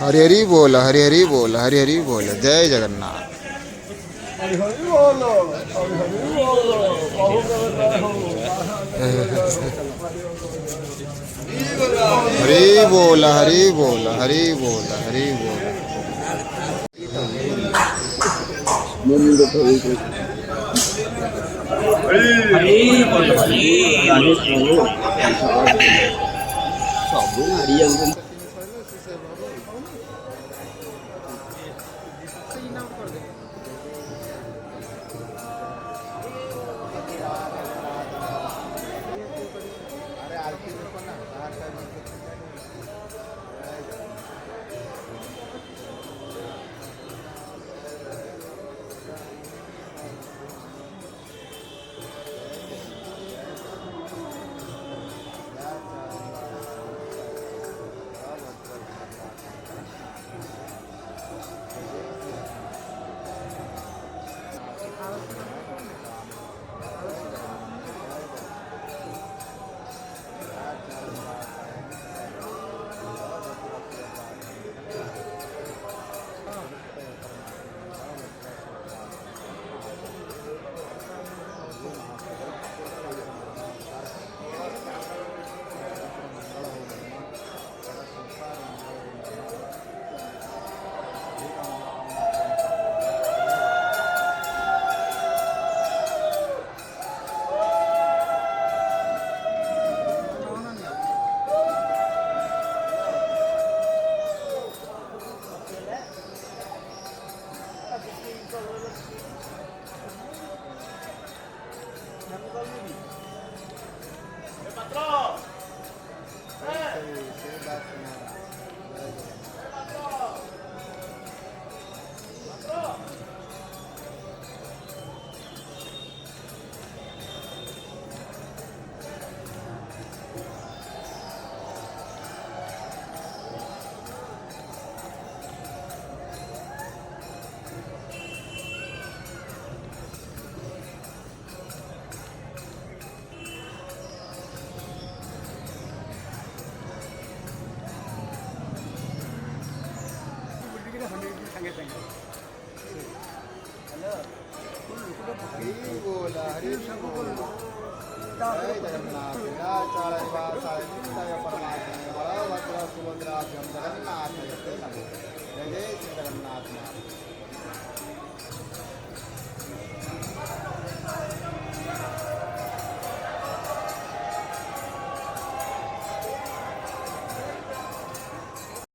हरि हरि बोल, हरि हरि बोल, हरि हरि बोल, जय जगन्नाथ। हरि हरि बोलो, हरि हरि बोलो, बाहु कर रहा हो। हरि बोल, हरि बोल, हरि बोल, हरि बोल। हरी बोल हरी राजेश प्रभु ସବୁ ମାଡ଼ି ଯାଉଛନ୍ତି। हरि बोल, हरि बोल, जय जगन्नाथ। परमात्मा बलभद्र